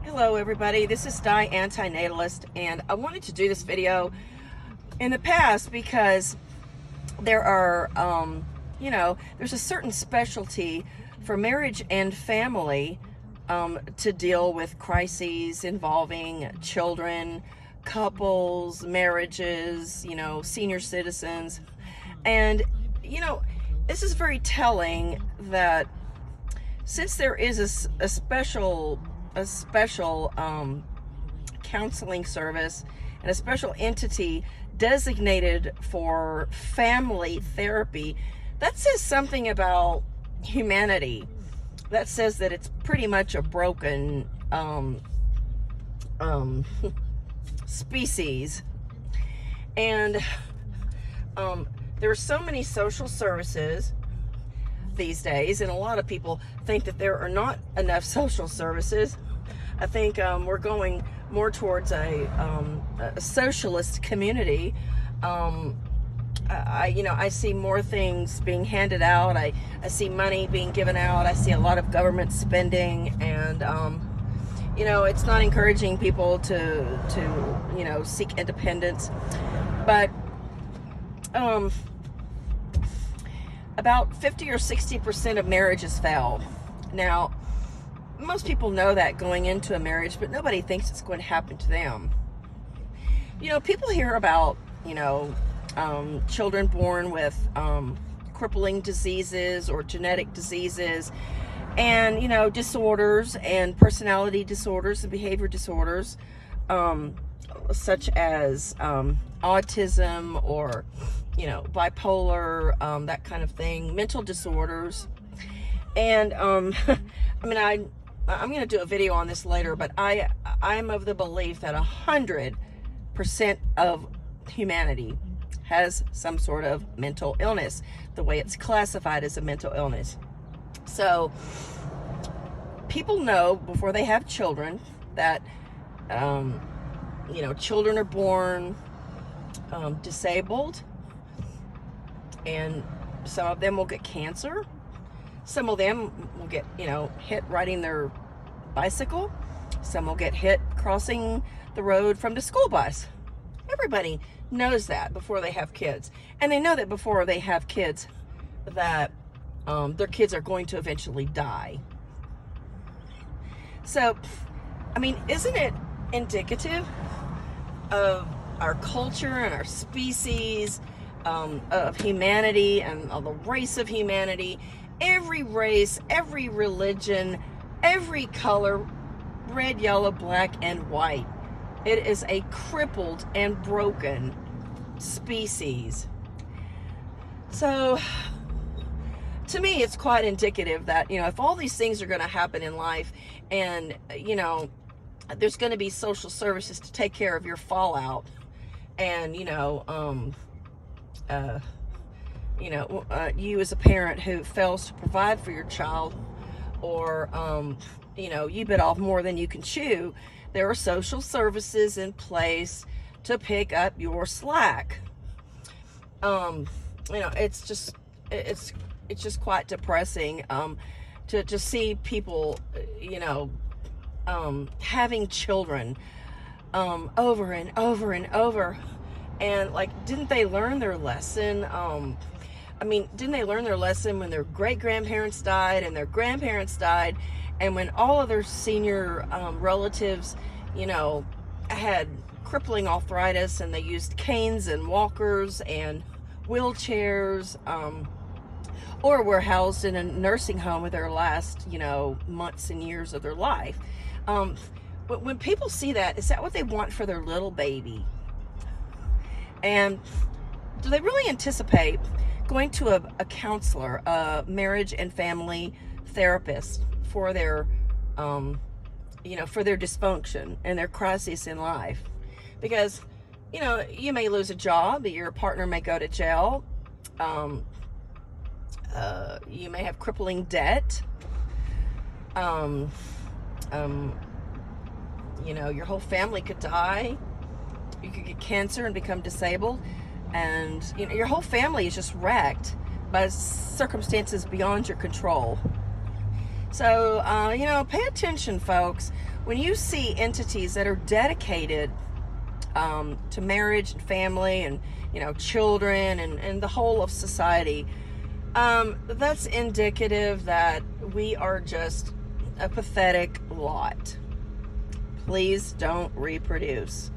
Hello everybody, this is Di Antinatalist, and I wanted to do this video in the past because there are, there's a certain specialty for marriage and family to deal with crises involving children, couples, marriages, senior citizens. And, this is very telling that since there is a special counseling service and a special entity designated for family therapy, that says something about humanity. That says that it's pretty much a broken species. And there are so many social services these days, and a lot of people think that there are not enough social services. I think we're going more towards a socialist community. I see more things being handed out. I see money being given out. I see a lot of government spending, and it's not encouraging people to seek independence. But about 50 or 60% of marriages fail. Now, most people know that going into a marriage, but nobody thinks it's going to happen to them. People hear about, children born with crippling diseases or genetic diseases, and, disorders and personality disorders and behavior disorders, such as autism or bipolar, that kind of thing, mental disorders. And I'm going to do a video on this later, but I'm of the belief that 100% of humanity has some sort of mental illness, the way it's classified as a mental illness. So people know before they have children that children are born disabled, and some of them will get cancer. Some of them will get, hit riding their bicycle. Some will get hit crossing the road from the school bus. Everybody knows that before they have kids. And they know that before they have kids that their kids are going to eventually die. So, isn't it indicative of our culture and our species, of humanity and of the race of humanity? Every race, every religion, every color, red, yellow, black, and white. It is a crippled and broken species. So, to me, it's quite indicative that, if all these things are going to happen in life, and, there's going to be social services to take care of your fallout, and, you as a parent who fails to provide for your child, or, you bit off more than you can chew, there are social services in place to pick up your slack. It's just quite depressing, to see people, having children, over and over and over. And didn't they learn their lesson? Didn't they learn their lesson when their great-grandparents died and their grandparents died, and when all of their senior relatives, had crippling arthritis, and they used canes and walkers and wheelchairs, or were housed in a nursing home with their last, months and years of their life. But when people see that, is that what they want for their little baby? And do they really anticipate going to a counselor, a marriage and family therapist for their, for their dysfunction and their crisis in life? Because, you may lose a job, your partner may go to jail, you may have crippling debt, your whole family could die. You could get cancer and become disabled, and your whole family is just wrecked by circumstances beyond your control. So, pay attention, folks. When you see entities that are dedicated to marriage and family and, children and the whole of society, that's indicative that we are just a pathetic lot. Please don't reproduce.